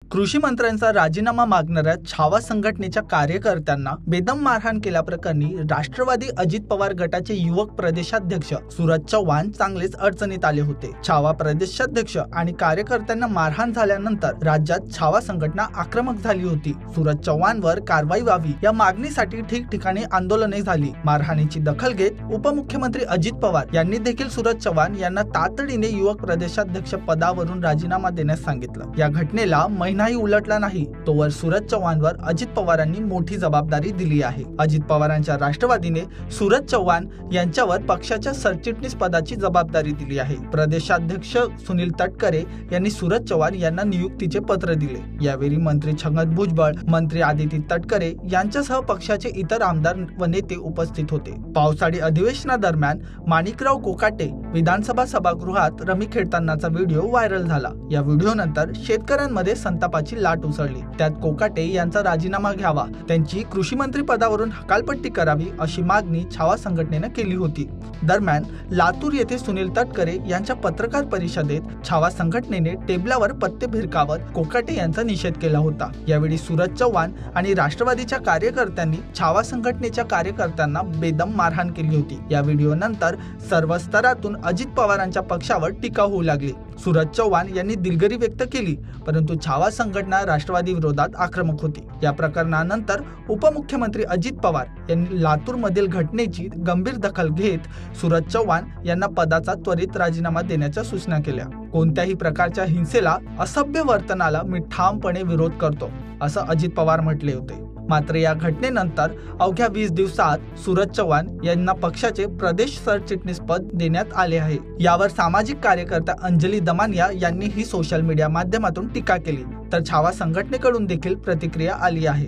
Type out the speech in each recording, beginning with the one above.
कृषी मंत्र्यांचा राजीनामा मागणाऱ्या छावा संघटनेच्या कार्यकर्त्यांना बेदम मारहाण केल्याप्रकरणी राष्ट्रवादी अजित पवार गटाचे युवक प्रदेशाध्यक्ष सूरज चव्हाण चांगलेच अडचणीत आले होते। छावा प्रदेशाध्यक्ष आणि कार्यकर्त्यांना मारहाण झाल्यानंतर राज्यात छावा संघटना आक्रमक झाली होती। सूरज चव्हाणवर कारवाई व्हावी या मागणीसाठी ठिकठिकाणी आंदोलने झाली। मारहाणीची दखल घेत उपमुख्यमंत्री अजित पवार यांनी देखील सूरज चव्हाण यांना तातडीने युवक प्रदेशाध्यक्ष पदावरून राजीनामा देण्यास सांगितलं। या घटनेला नाही उलटला नाही तोवर सूरज चव्हाणवर अजित पवारांनी मोठी जबाबदारी दिली आहे। अजित पवारांच्या राष्ट्रवादीने सूरज चव्हाण यांच्यावर पक्षाच्या सरचिटणीस पदाची जबाबदारी दिली आहे। प्रदेशाध्यक्ष सुनील तटकरे यांनी सूरज चव्हाण यांना नियुक्तीचे पत्र दिले। यावेळी मंत्री छगन भुजबळ, मंत्री आदिती तटकरे यांच्यासह पक्षाचे इतर आमदार व नेते उपस्थित होते। पावसाळी अधिवेशनादरम्यान माणिकराव कोकाटे विधानसभा सभागृहात रमी खेळतानाचा व्हिडिओ व्हायरल झाला। या व्हिडिओनंतर शेतकऱ्यांमध्ये संतापाची लाट उसळली। त्यात कोकाटे यांचा राजीनामा घ्यावा, त्यांची कृषी मंत्री पदावरून हकालपट्टी करावी अशी मागणी छावा संघटनेने केली होती। दरम्यान लातूर येथे सुनील तटकरे यांच्या पत्रकार परिषदेत छावा संघटनेने टेबलावर पत्ते भिरकावत कोकाटे यांचा निषेध केला होता। यावेळी सूरज चव्हाण आणि राष्ट्रवादीच्या कार्यकर्त्यांनी छावा संघटनेच्या कार्यकर्त्यांना बेदम मारहाण केली होती। या व्हिडिओनंतर सर्व स्तरातून अजित पवारांच्या पक्षावर टीका होऊ लागली। सूरज चव्हाण यांनी दिलगिरी व्यक्त केली, परंतु छावा संघटना राष्ट्रवादी विरोधात आक्रमक होती। या प्रकरणानंतर उपमुख्यमंत्री अजित पवार यांनी लातूर मधील घटनेची गंभीर दखल घेत सूरज चव्हाण यांना पदाचा त्वरित राजीनामा देण्याच्या सूचना केल्या। कोणत्याही प्रकारच्या हिंसेला, असभ्य वर्तनाला मी ठामपणे विरोध करतो असं अजित पवार म्हटले होते। मात्र या घटनेनंतर अवघ्या 20 दिवसात सूरज चव्हाण यांना पक्षाचे प्रदेश सरचिटणीस पद देण्यात आले आहे। यावर सामाजिक कार्यकर्ता अंजली दमानिया यांनी ही सोशल मीडिया माध्यमातून टीका केली, तर छावा संघटनेकडून देखील प्रतिक्रिया आली आहे।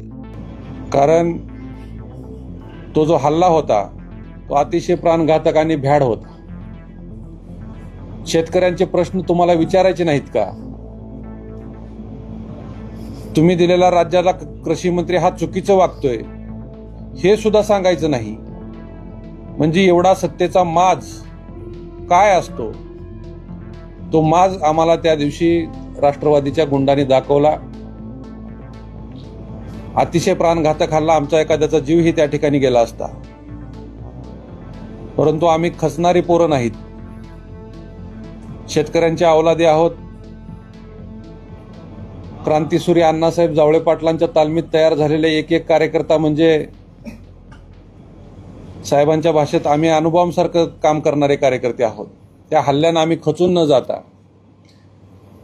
कारण तो जो हल्ला होता तो अतिशय प्राणघातक आणि भ्याड होता। शेतकऱ्यांचे प्रश्न तुम्हाला विचारायचे नाहीत का? तुम्ही दिलेला राज्याला कृषी मंत्री हा चुकीचं वागतोय हे सुद्धा सांगायचं नाही। म्हणजे एवढा सत्तेचा माज काय असतो, तो माज आम्हाला त्या दिवशी राष्ट्रवादीच्या गुंडांनी दाखवला। अतिशय प्राणघातक हल्ला, आमचा एखाद्याचा जीवही त्या ठिकाणी गेला असता। परंतु आम्ही खचणारी पोरं नाहीत, शेतकऱ्यांच्या अवलादी आहोत। क्रांतीसूर्य अण्णासाहेब जावळे पाटलांच्या तालमीत तयार झालेले एक एक कार्यकर्ता म्हणजे साहेबांच्या भाषेत आम्ही अणुबॉम्बसारखं काम करणारे कार्यकर्ते आहोत। त्या हल्ल्यानं आम्ही खचून न जाता,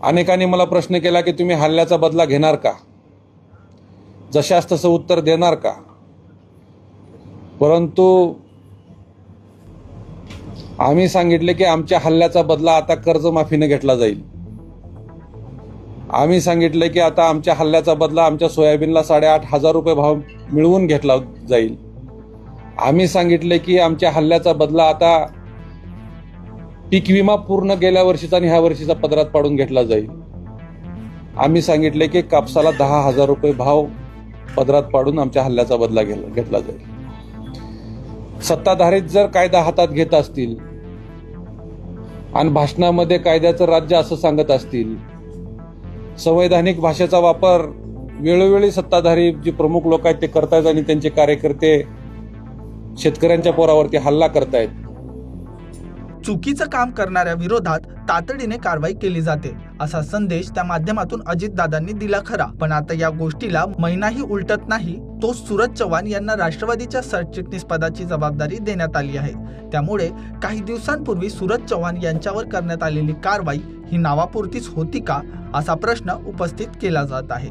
अनेकांनी मला प्रश्न केला की तुम्ही हल्ल्याचा बदला घेणार का, जशास तसं उत्तर देणार का? परंतु आम्ही सांगितले की आमच्या हल्ल्याचा बदला आता कर्जमाफीने घेतला जाईल। आम्ही सांगितले की आता आमच्या हल्ल्याचा बदला आमच्या सोयाबीनला 8,500 रुपये भाव मिळवून घेतला जाईल। आम्ही सांगितले की आमच्या हल्ल्याचा बदला आता पीक विमा पूर्ण गेल्या वर्षीचा आणि ह्या वर्षीचा पदरात पाडून घेतला जाईल। आम्ही सांगितले की कापसाला 10,000 रुपये भाव पदरात पाडून आमच्या हल्ल्याचा बदला घेतला जाईल। सत्ताधारीत जर कायदा हातात घेत असतील आणि भाषणामध्ये कायद्याचं राज्य असं सांगत असतील, संवैधानिक भाषेचा वापर वेळोवेळी सत्ताधारी जे प्रमुख लोक आहेत ते करतायत आणि त्यांचे कार्यकर्ते शेतकऱ्यांच्या पोरावरती हल्ला करतायत। चुकीचं काम करणाऱ्या विरोधात तातडीने कारवाई केली जाते असा संदेश त्या माध्यमातून अजितदादांनी दिला खरा, पण आता या गोष्टीला महिनाही उलटत नाही तो सूरज चव्हाण यांना राष्ट्रवादीच्या सरचिटणीस पदाची जबाबदारी देण्यात आली आहे। त्यामुळे काही दिवसांपूर्वी सूरज चव्हाण यांच्यावर करण्यात आलेली कारवाई ही नावापुरतीच होती का असा प्रश्न उपस्थित केला जात आहे।